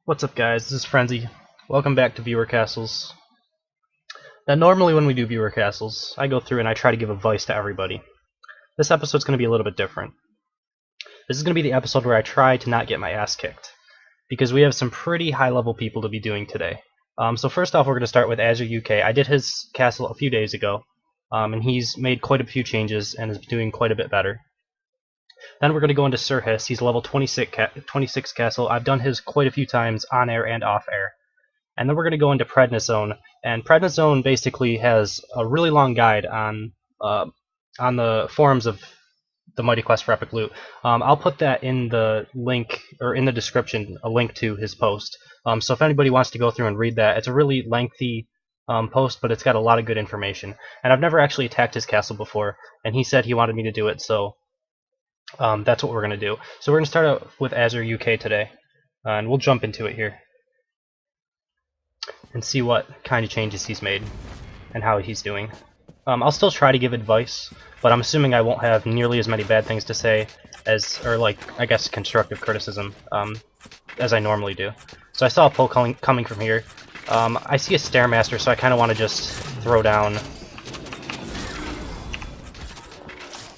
What's up, guys? This is Frenzy. Welcome back to Viewer Castles. Now, normally when we do Viewer Castles, I go through and I try to give advice to everybody. This episode's going to be a little bit different. This is going to be the episode where I try to not get my ass kicked, because we have some pretty high-level people to be doing today. So first off, we're going to start with AzzerUK. I did his castle a few days ago, and he's made quite a few changes and is doing quite a bit better. Then we're going to go into Sirhiss. He's level 26 castle. I've done his quite a few times on air and off air. And then we're going to go into Prednisone. And Prednisone basically has a really long guide on the forums of the Mighty Quest for Epic Loot. I'll put that in the link, or in the description, a link to his post. So if anybody wants to go through and read that, it's a really lengthy post, but it's got a lot of good information. And I've never actually attacked his castle before, and he said he wanted me to do it, so that's what we're going to do. So we're going to start out with AzzerUK today, and we'll jump into it here and see what kind of changes he's made and how he's doing. I'll still try to give advice, but I'm assuming I won't have nearly as many bad things to say as, or like, I guess, constructive criticism as I normally do. So I saw a pull coming from here. I see a Stairmaster, so I kind of want to just throw down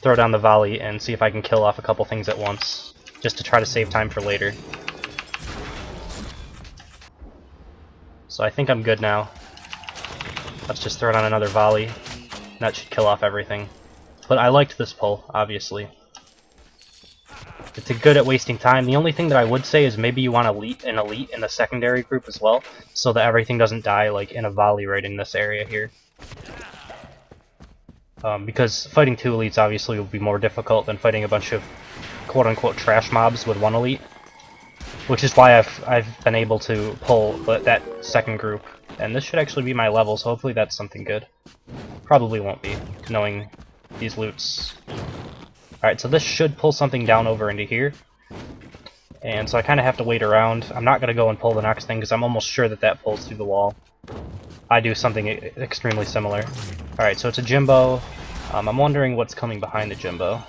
the volley and see if I can kill off a couple things at once, just to try to save time for later. So I think I'm good now. Let's just throw down another volley. That should kill off everything. But I liked this pull, obviously. It's good at wasting time. The only thing that I would say is maybe you want an elite in the secondary group as well, so that everything doesn't die like in a volley right in this area here. Because fighting two elites obviously will be more difficult than fighting a bunch of quote-unquote trash mobs with one elite, which is why I've been able to pull that second group. And this should actually be my level, so hopefully that's something good. Probably won't be, knowing these loots. Alright, so this should pull something down over into here, and so I kind of have to wait around. I'm not going to go and pull the next thing because I'm almost sure that pulls through the wall. I do something extremely similar. Alright, so it's a Jimbo. I'm wondering what's coming behind the Jimbo.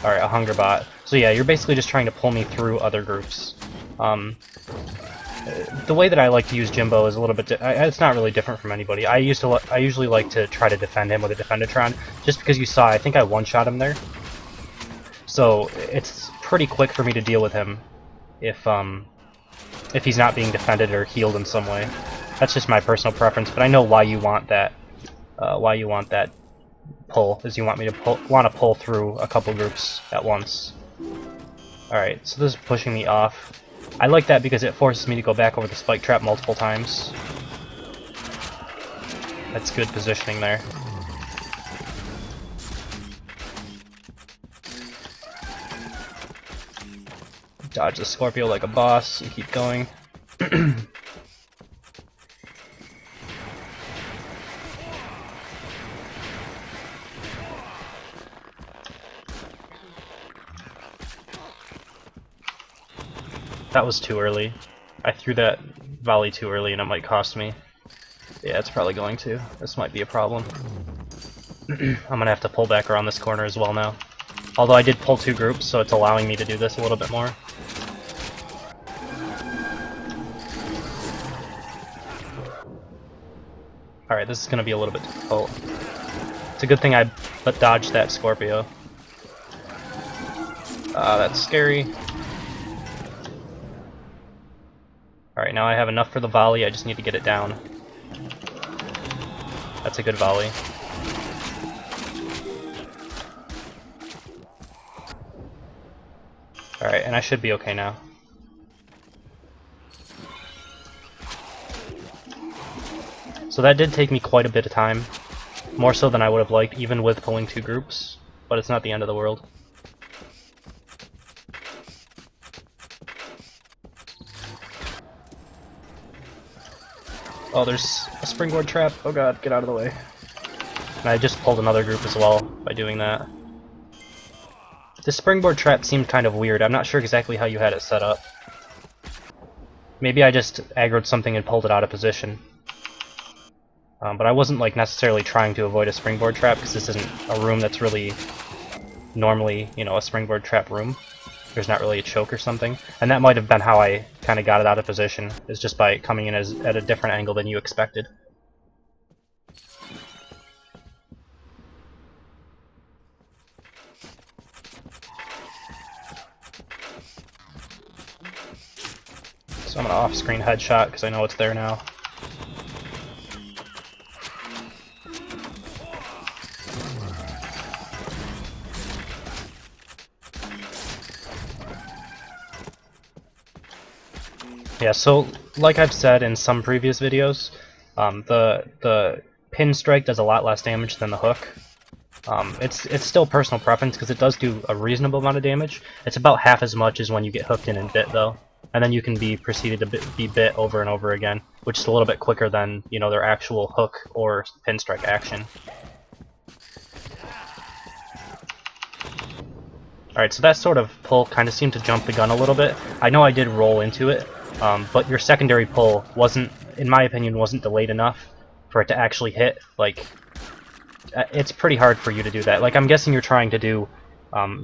Alright, a Hunger Bot. So yeah, you're basically just trying to pull me through other groups. The way that I like to use Jimbo is a little bit... it's not really different from anybody. I usually like to try to defend him with a Defendatron, just because you saw, I think I one-shot him there. So it's pretty quick for me to deal with him if he's not being defended or healed in some way. That's just my personal preference, but I know why you want that. Why you want that pull is you want me to pull through a couple groups at once. All right, so this is pushing me off. I like that because it forces me to go back over the spike trap multiple times. That's good positioning there. Dodge the Scorpio like a boss and keep going. That was too early. I threw that volley too early and it might cost me. Yeah, it's probably going to. This might be a problem. I'm gonna have to pull back around this corner as well now. Although I did pull two groups, so it's allowing me to do this a little bit more. Alright, this is gonna be a little bit difficult. It's a good thing I dodged that Scorpio. That's scary. Alright, now I have enough for the volley, I just need to get it down. That's a good volley. Alright, and I should be okay now. So that did take me quite a bit of time. More so than I would have liked, even with pulling two groups. But it's not the end of the world. Oh, there's a springboard trap. Oh god, get out of the way. And I just pulled another group as well by doing that. The springboard trap seemed kind of weird. I'm not sure exactly how you had it set up. Maybe I just aggroed something and pulled it out of position. But I wasn't like necessarily trying to avoid a springboard trap because this isn't a room that's really normally, you know, a springboard trap room. there's not really a choke or something. And that might have been how I kind of got it out of position, is just by coming in at a different angle than you expected. So I'm gonna off-screen headshot because I know it's there now. Yeah, so like I've said in some previous videos, the pin strike does a lot less damage than the hook. It's still personal preference because it does do a reasonable amount of damage. It's about half as much as when you get hooked in and bit though, and then you can be proceeded to be bit over and over again, which is a little bit quicker than, you know, their actual hook or pin strike action. Alright, so that sort of pull kind of seemed to jump the gun a little bit. I know I did roll into it, but your secondary pull wasn't, in my opinion, wasn't delayed enough for it to actually hit. Like, it's pretty hard for you to do that. Like, I'm guessing you're trying to do,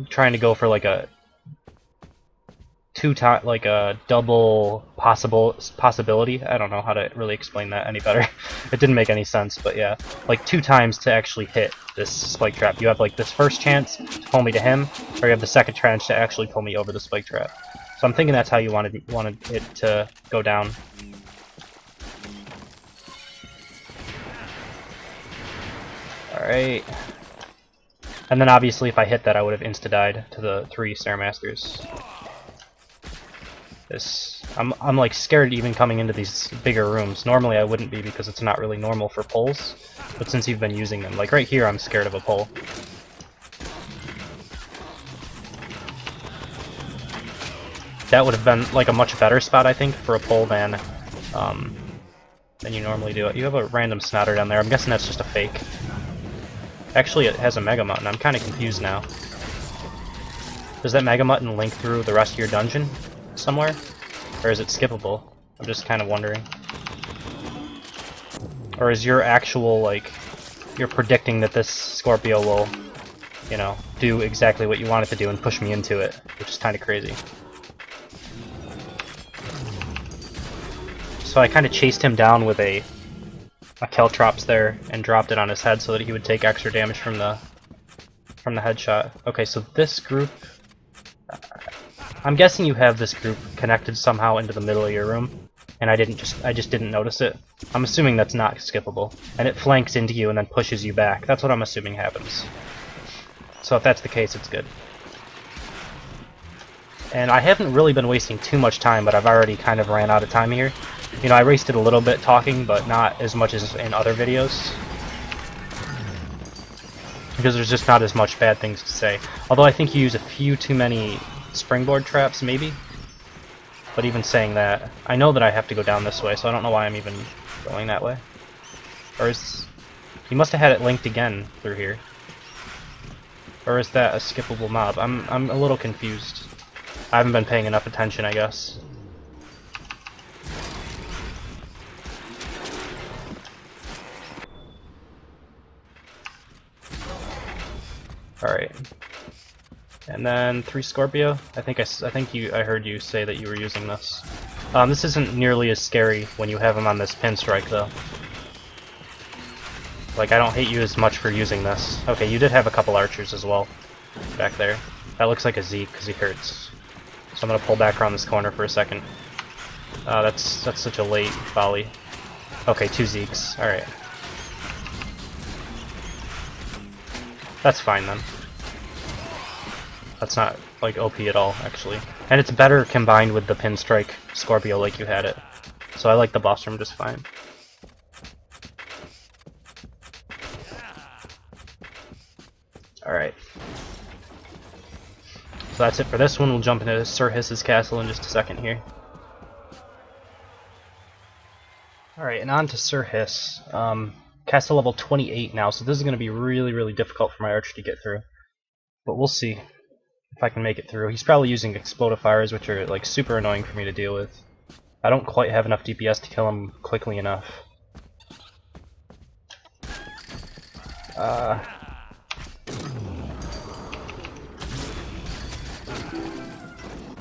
trying to go for like a like a double possibility. I don't know how to really explain that any better. It didn't make any sense, but yeah, like 2 times to actually hit this spike trap. You have like this first chance to pull me to him, or you have the second chance to actually pull me over the spike trap. So I'm thinking that's how you wanted it to go down. Alright. And then obviously if I hit that I would have insta-died to the 3 Stairmasters. I'm like scared even coming into these bigger rooms. Normally I wouldn't be because it's not really normal for pulls, but since you've been using them, like right here I'm scared of a pull. That would have been like a much better spot, I think, for a pull than you normally do it. You have a random snotter down there. I'm guessing that's just a fake. Actually, it has a Mega Mutton. I'm kind of confused now. Does that Mega Mutton link through the rest of your dungeon somewhere? Or is it skippable? I'm just kind of wondering. Or is your actual, like, you're predicting that this Scorpio will, you know, do exactly what you want it to do and push me into it, which is kind of crazy. So I kind of chased him down with a Caltrops there and dropped it on his head so that he would take extra damage from the headshot. Okay, so this group, I'm guessing you have this group connected somehow into the middle of your room, and I just didn't notice it. I'm assuming that's not skippable, and it flanks into you and then pushes you back. That's what I'm assuming happens. So if that's the case, it's good. And I haven't really been wasting too much time, but I've already kind of ran out of time here. You know, I wasted a little bit talking, but not as much as in other videos. Because there's just not as much bad things to say. Although I think you use a few too many springboard traps, maybe? But even saying that, I know that I have to go down this way, so I don't know why I'm even going that way. Or is... You must have had it linked again through here. Or is that a skippable mob? I'm a little confused. I haven't been paying enough attention, I guess. Alright. And then 3 Scorpio. I heard you say that you were using this. This isn't nearly as scary when you have him on this pin strike, though. Like, I don't hate you as much for using this. Okay, you did have a couple archers as well back there. That looks like a Zeke because he hurts. So I'm gonna pull back around this corner for a second. That's such a late volley. Okay, 2 Zekes. Alright. That's fine then. That's not, like, OP at all, actually. And it's better combined with the Pinstrike Scorpio like you had it. So I like the boss room just fine. Alright. So that's it for this one. We'll jump into Sirhiss's castle in just a second here. Alright, and on to Sirhiss. Castle level 28 now, so this is going to be really, really difficult for my archer to get through. But we'll see if I can make it through. He's probably using explodifiers, which are like super annoying for me to deal with. I don't quite have enough DPS to kill him quickly enough.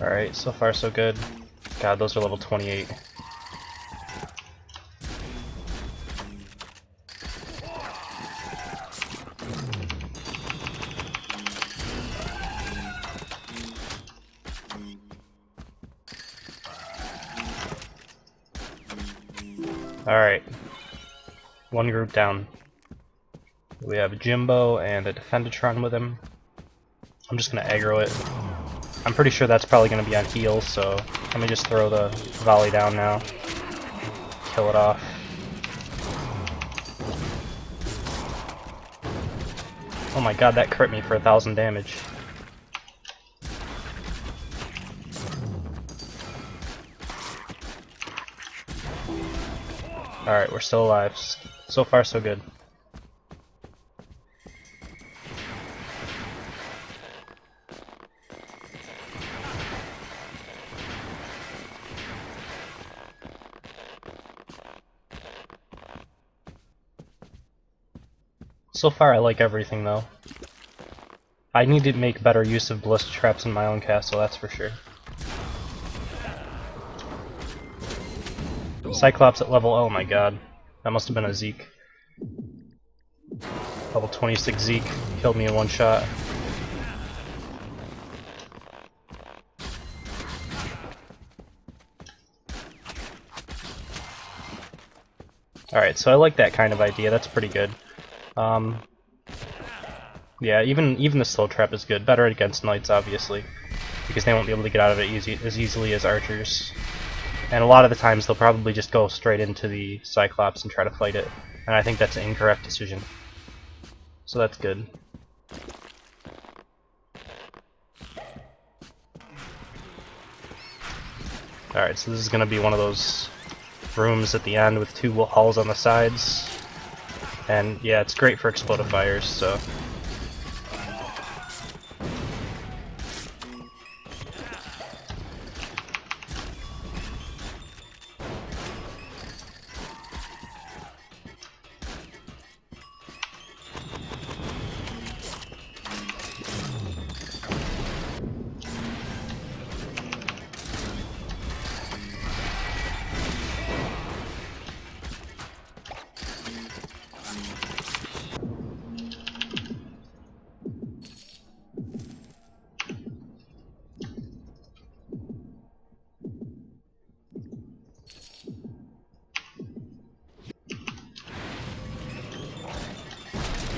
Alright, so far so good. God, those are level 28. Alright. One group down. We have Jimbo and a Defendatron with him. I'm just gonna aggro it. I'm pretty sure that's probably gonna be on heal, so let me just throw the volley down now. Kill it off. Oh my god, that crit me for 1,000 damage. Alright, we're still alive. So far, so good. So far, I like everything, though. I need to make better use of ballista traps in my own castle, that's for sure. Cyclops at level... oh my god. That must have been a Zeke. Level 26 Zeke killed me in one shot. Alright, so I like that kind of idea, that's pretty good. Yeah, even the slow trap is good. Better against knights, obviously, because they won't be able to get out of it as easily as archers. And a lot of the times they'll probably just go straight into the Cyclops and try to fight it. And I think that's an incorrect decision. So that's good. Alright, so this is going to be one of those rooms at the end with 2 halls on the sides. And yeah, it's great for explodifiers, so...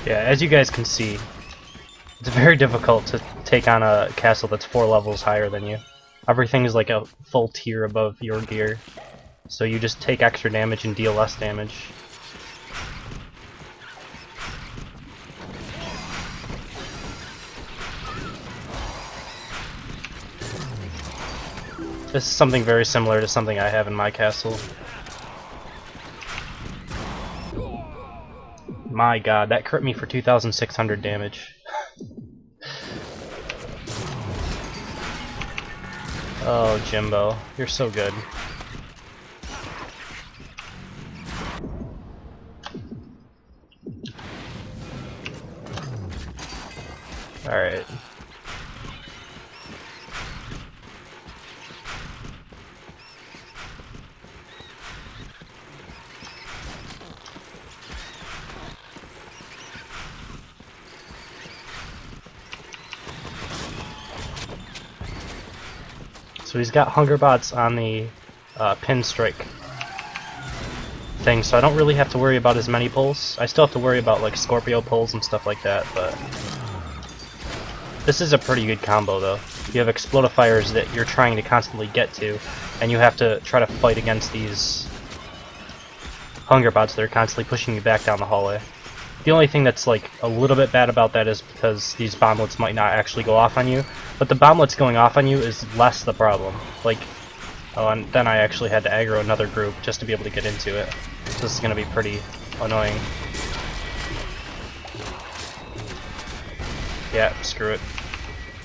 yeah, as you guys can see, it's very difficult to take on a castle that's 4 levels higher than you. Everything is like a full tier above your gear, so you just take extra damage and deal less damage. This is something very similar to something I have in my castle. My god, that crit me for 2,600 damage. Oh, Jimbo, you're so good. Alright. So he's got hunger bots on the pinstrike thing, so I don't really have to worry about as many pulls. I still have to worry about like Scorpio pulls and stuff like that, but this is a pretty good combo though. You have explodifiers that you're trying to constantly get to, and you have to try to fight against these hunger bots that are constantly pushing you back down the hallway. The only thing that's like a little bit bad about that is because these bomblets might not actually go off on you, but the bomblets going off on you is less the problem. Like, oh, and then I actually had to aggro another group just to be able to get into it. So this is going to be pretty annoying. Yeah, screw it.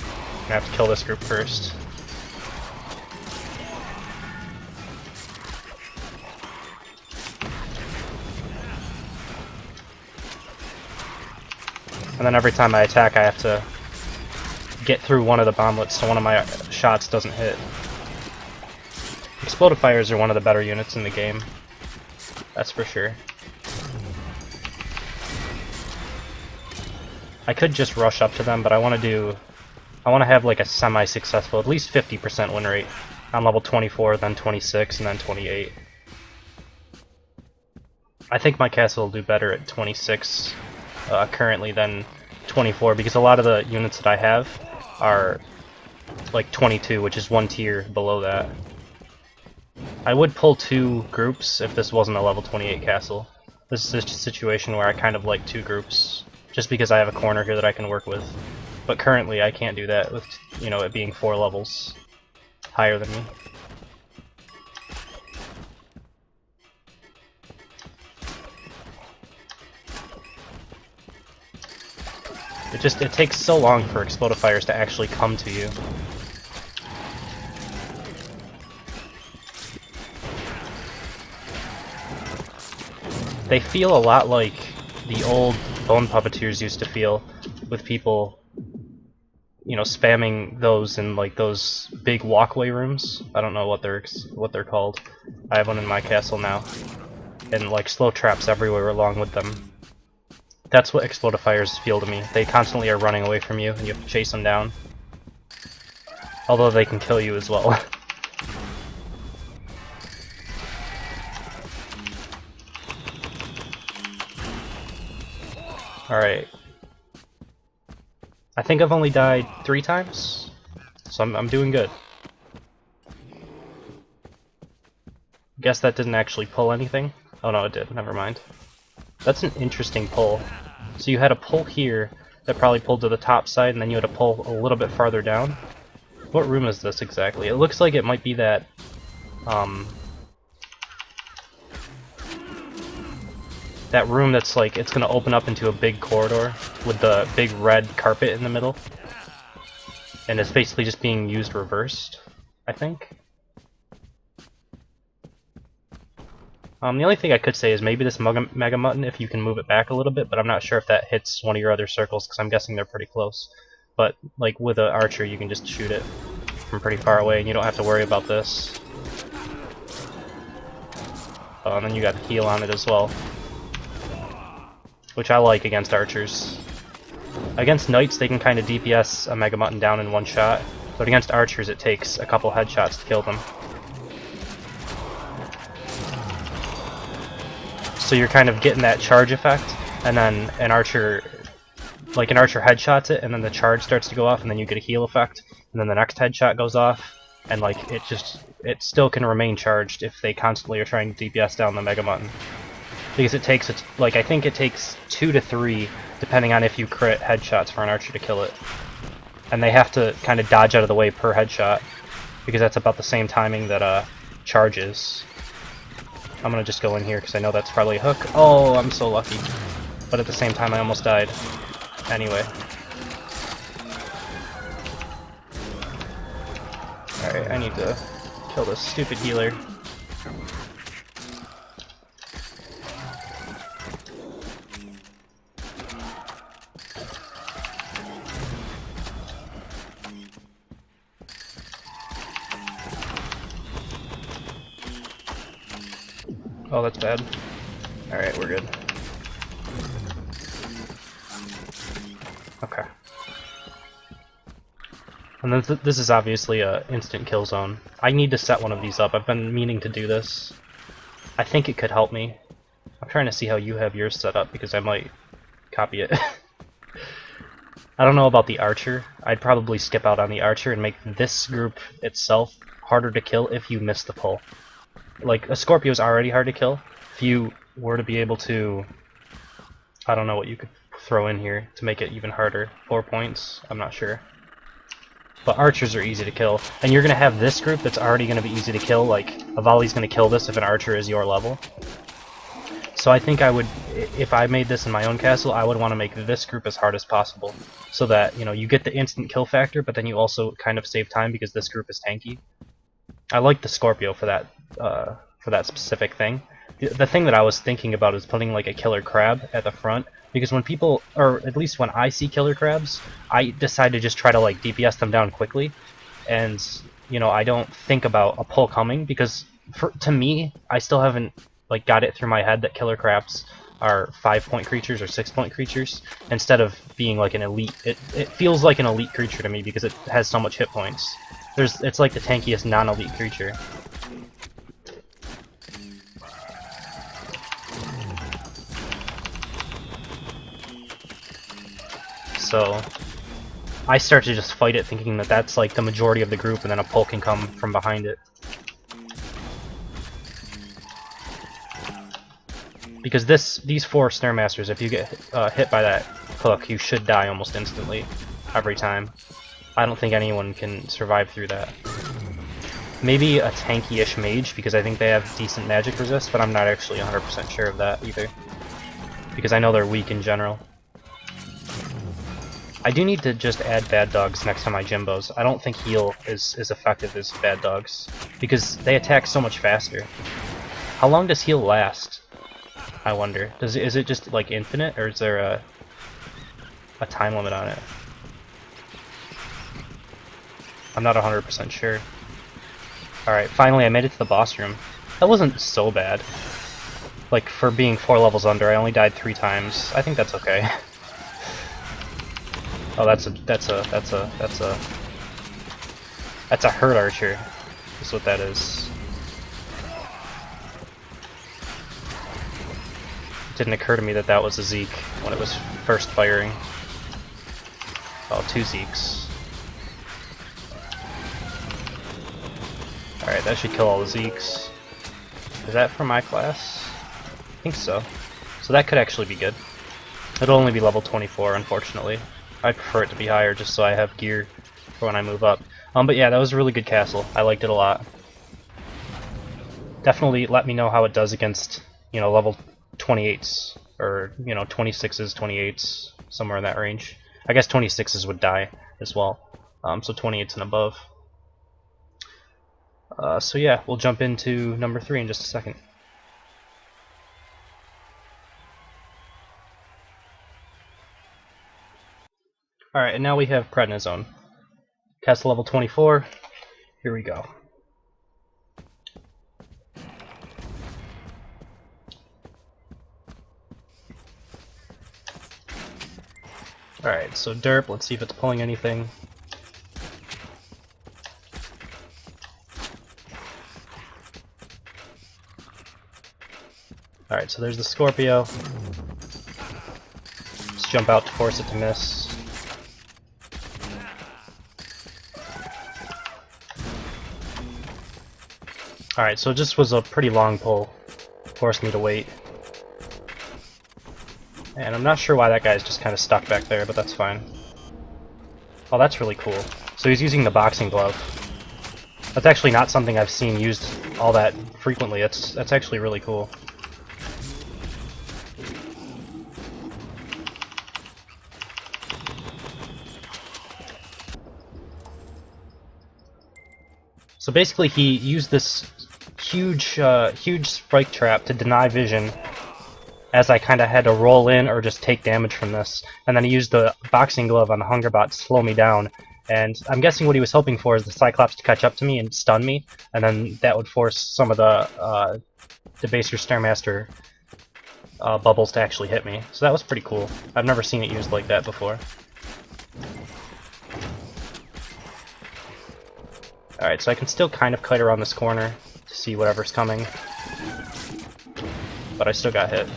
I'm gonna have to kill this group first. And then every time I attack I have to get through one of the bomblets so one of my shots doesn't hit. Explodifiers are one of the better units in the game. That's for sure. I could just rush up to them, but I want to have like a semi-successful, at least 50% win rate on level 24, then 26, and then 28. I think my castle will do better at 26 currently than 24, because a lot of the units that I have are like 22, which is one tier below that. I would pull 2 groups if this wasn't a level 28 castle. This is a situation where I kind of like 2 groups, just because I have a corner here that I can work with. But currently I can't do that with, you know, it being 4 levels higher than me. It takes so long for explodifiers to actually come to you. They feel a lot like the old bone puppeteers used to feel, with people, you know, spamming those in like those big walkway rooms. I don't know what they're called. I have one in my castle now, and like slow traps everywhere along with them. That's what explodifiers feel to me. They constantly are running away from you, and you have to chase them down. Although they can kill you as well. Alright. I think I've only died 3 times, so I'm doing good. Guess that didn't actually pull anything. Oh no, it did. Never mind. That's an interesting pull. So you had a pull here that probably pulled to the top side, and then you had a pull a little bit farther down. What room is this exactly? It looks like it might be that, that room that's like, it's gonna open up into a big corridor with the big red carpet in the middle. And it's basically just being used reversed, I think. The only thing I could say is maybe this Mega Mutton, if you can move it back a little bit, but I'm not sure if that hits one of your other circles, because I'm guessing they're pretty close. But, like, with an archer, you can just shoot it from pretty far away, and you don't have to worry about this. Oh, and then you got the heal on it as well, which I like against archers. Against knights, they can kind of DPS a Mega Mutton down in one shot, but against archers, it takes a couple headshots to kill them. So you're kind of getting that charge effect, and then an archer headshots it, and then the charge starts to go off, and then you get a heal effect, and then the next headshot goes off, and like it still can remain charged if they constantly are trying to DPS down the Mega Mutton. Because it takes, like, I think it takes 2 to 3, depending on if you crit headshots for an archer to kill it. And they have to kind of dodge out of the way per headshot, because that's about the same timing that charges. I'm gonna just go in here because I know that's probably a hook. Oh, I'm so lucky. But at the same time, I almost died. Anyway. Alright, I need to kill this stupid healer. Oh, that's bad. Alright, we're good. Okay. And then this is obviously a instant kill zone. I need to set one of these up. I've been meaning to do this. I think it could help me. I'm trying to see how you have yours set up, because I might copy it. I don't know about the archer. I'd probably skip out on the archer and make this group itself harder to kill if you miss the pull. Like, a Scorpio is already hard to kill. If you were to be able to... I don't know what you could throw in here to make it even harder. 4 points? I'm not sure. But archers are easy to kill. And you're going to have this group that's already going to be easy to kill. Like, a volley's going to kill this if an archer is your level. So I think I would... If I made this in my own castle, I would want to make this group as hard as possible. So that, you know, you get the instant kill factor, but then you also kind of save time because this group is tanky. I like the Scorpio for that specific thing. The thing that I was thinking about is putting like a killer crab at the front, because when people, or at least when I see killer crabs, I decide to just try to like DPS them down quickly, and you know, I don't think about a pull coming, because to me, I still haven't like got it through my head that killer craps are 5-point creatures or 6-point creatures instead of being like an elite. It feels like an elite creature to me because it has so much hit points. It's like the tankiest non-elite creature. So I start to just fight it, thinking that that's like the majority of the group, and then a pull can come from behind it. Because these 4 Snare Masters, if you get hit by that hook, you should die almost instantly, every time. I don't think anyone can survive through that. Maybe a tanky-ish mage, because I think they have decent magic resist, but I'm not actually 100% sure of that either. Because I know they're weak in general. I do need to just add Bad Dogs next to my Jimbos. I don't think heal is as effective as Bad Dogs, because they attack so much faster. How long does heal last? I wonder. Is it just like infinite, or is there a time limit on it? I'm not 100% sure. Alright, finally I made it to the boss room. That wasn't so bad. Like, for being 4 levels under, I only died 3 times. I think that's okay. Oh, that's a hurt archer. That's what that is. It didn't occur to me that that was a Zeke when it was first firing. Oh, 2 Zekes. Alright, that should kill all the Zekes. Is that for my class? I think so. So that could actually be good. It'll only be level 24, unfortunately. I'd prefer it to be higher just so I have gear for when I move up. But yeah, that was a really good castle. I liked it a lot. Definitely let me know how it does against, you know, level 28s, or, you know, 26s, 28s, somewhere in that range. I guess 26s would die as well, so 28s and above. So yeah, we'll jump into number 3 in just a second. Alright, and now we have Prednisone. Castle level 24. Here we go. Alright, so derp, let's see if it's pulling anything. Alright, so there's the Scorpio. Let's jump out to force it to miss. Alright, so it just was a pretty long pull. Forced me to wait. And I'm not sure why that guy's just kind of stuck back there, but that's fine. Oh, that's really cool. So he's using the boxing glove. That's actually not something I've seen used all that frequently. That's actually really cool. So basically he used this huge spike trap to deny vision, as I kind of had to roll in or just take damage from this. And then he used the boxing glove on the Hungerbot to slow me down. And I'm guessing what he was hoping for is the Cyclops to catch up to me and stun me, and then that would force some of the Debaser Stairmaster bubbles to actually hit me. So that was pretty cool. I've never seen it used like that before. Alright, so I can still kind of kite around this corner to see whatever's coming, but I still got hit.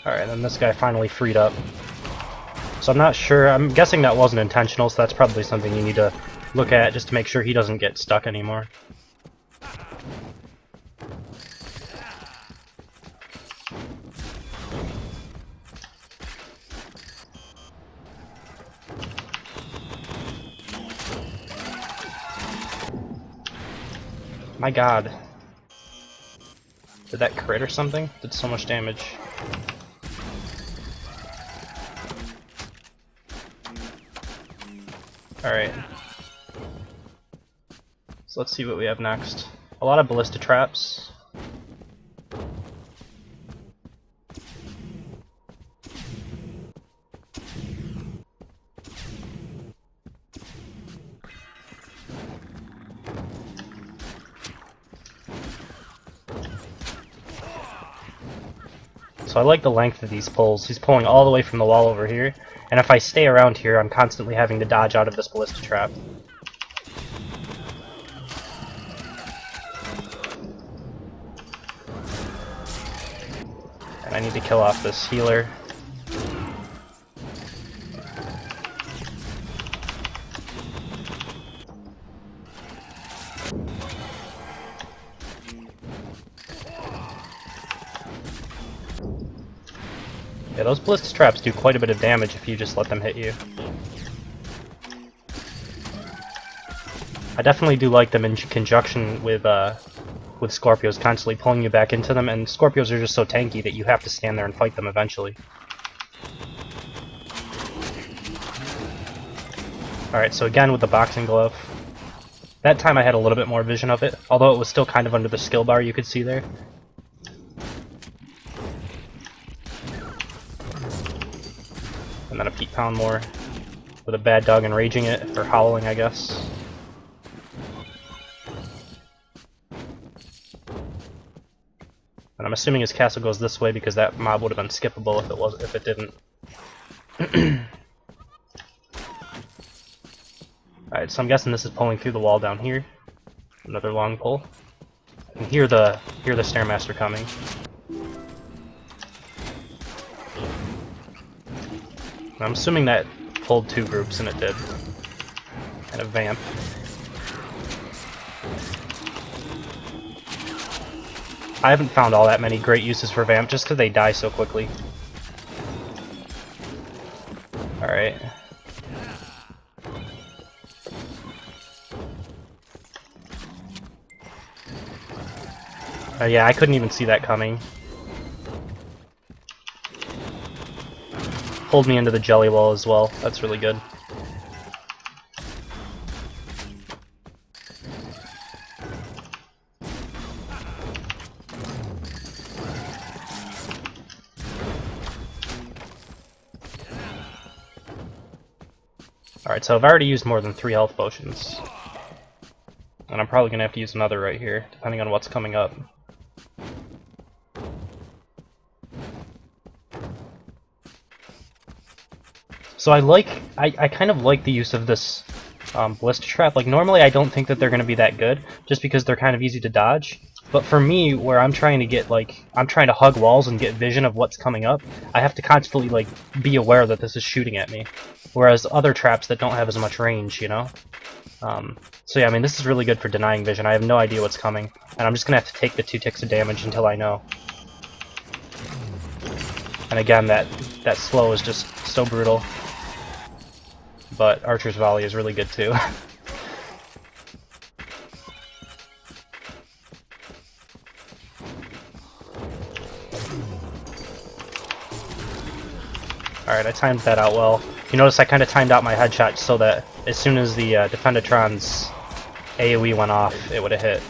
Alright, then this guy finally freed up. So I'm not sure, I'm guessing that wasn't intentional, so that's probably something you need to look at just to make sure he doesn't get stuck anymore. My god. Did that crit or something? Did so much damage. Alright. So let's see what we have next. A lot of ballista traps. So I like the length of these pulls. He's pulling all the way from the wall over here, and if I stay around here, I'm constantly having to dodge out of this ballista trap. And I need to kill off this healer. Yeah, those ballista traps do quite a bit of damage if you just let them hit you. I definitely do like them in conjunction with Scorpios constantly pulling you back into them, and Scorpios are just so tanky that you have to stand there and fight them eventually. Alright, so again with the boxing glove. That time I had a little bit more vision of it, although it was still kind of under the skill bar you could see there. And then a Pete Pound more with a bad dog and raging it, or howling I guess. And I'm assuming his castle goes this way because that mob would have been skippable if it didn't. Alright, so I'm guessing this is pulling through the wall down here. Another long pull. I can hear the Stairmaster coming. I'm assuming that pulled 2 groups, and it did. And a vamp. I haven't found all that many great uses for vamp just because they die so quickly. Alright. Yeah, I couldn't even see that coming. Pulled me into the jelly wall as well. That's really good. Alright, so I've already used more than 3 health potions. And I'm probably going to have to use another right here, depending on what's coming up. So I kind of like the use of this ballista trap. Like, normally I don't think that they're going to be that good, just because they're kind of easy to dodge. But for me, where I'm trying to get, like, I'm trying to hug walls and get vision of what's coming up, I have to constantly, like, be aware that this is shooting at me. Whereas other traps that don't have as much range, you know? So yeah, I mean, this is really good for denying vision. I have no idea what's coming, and I'm just going to have to take the 2 ticks of damage until I know. And again, that slow is just so brutal. But Archer's Volley is really good too. Alright, I timed that out well. You notice I kind of timed out my headshot so that as soon as the Defendatron's AoE went off, it would have hit.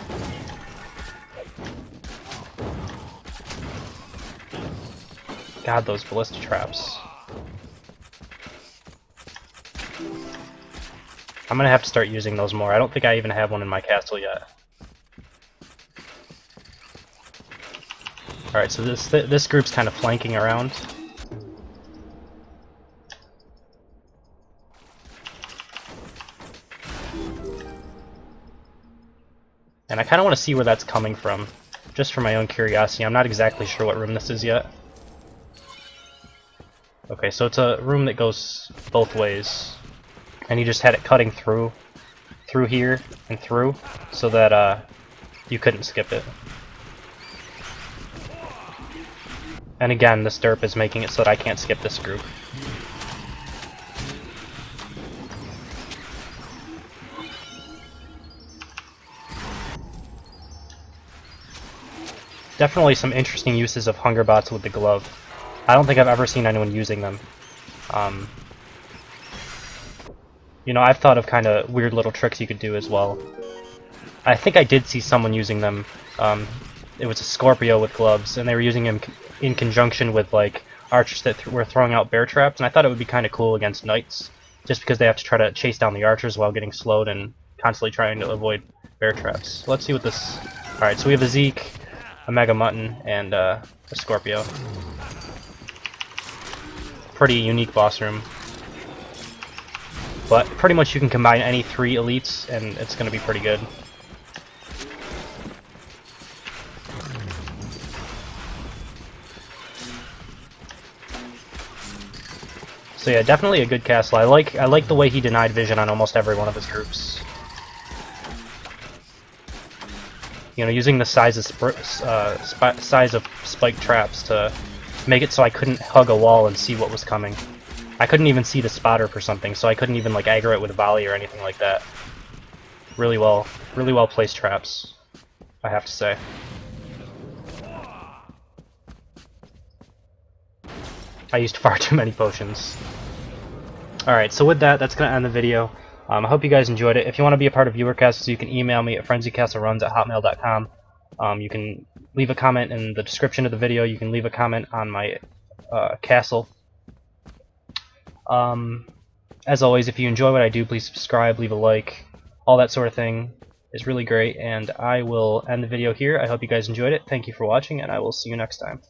God, those ballista traps. I'm gonna have to start using those more. I don't think I even have one in my castle yet. Alright, so this group's kind of flanking around. And I kind of want to see where that's coming from, just for my own curiosity. I'm not exactly sure what room this is yet. Okay, so it's a room that goes both ways. And he just had it cutting through here and through, so that you couldn't skip it. And again, this derp is making it so that I can't skip this group. Definitely some interesting uses of hunger bots with the glove. I don't think I've ever seen anyone using them. You know, I've thought of kind of weird little tricks you could do as well. I think I did see someone using them. It was a Scorpio with gloves, and they were using them in conjunction with, like, archers that were throwing out bear traps, and I thought it would be kind of cool against knights, just because they have to try to chase down the archers while getting slowed and constantly trying to avoid bear traps. So let's see what this... Alright, so we have a Zeke, a Mega Mutton, and a Scorpio. Pretty unique boss room. But pretty much you can combine any 3 elites and it's going to be pretty good. So yeah, definitely a good castle. I like the way he denied vision on almost every one of his groups. You know, using the size of spike traps to make it so I couldn't hug a wall and see what was coming. I couldn't even see the spotter for something, so I couldn't even like aggro it with a volley or anything like that. Really well placed traps, I have to say. I used far too many potions. Alright, so with that, that's going to end the video. I hope you guys enjoyed it. If you want to be a part of ViewerCastles, you can email me at frenzycastleruns@hotmail.com. You can leave a comment in the description of the video. You can leave a comment on my castle. As always, if you enjoy what I do, please subscribe, leave a like. All that sort of thing is really great, and I will end the video here. I hope you guys enjoyed it. Thank you for watching, and I will see you next time.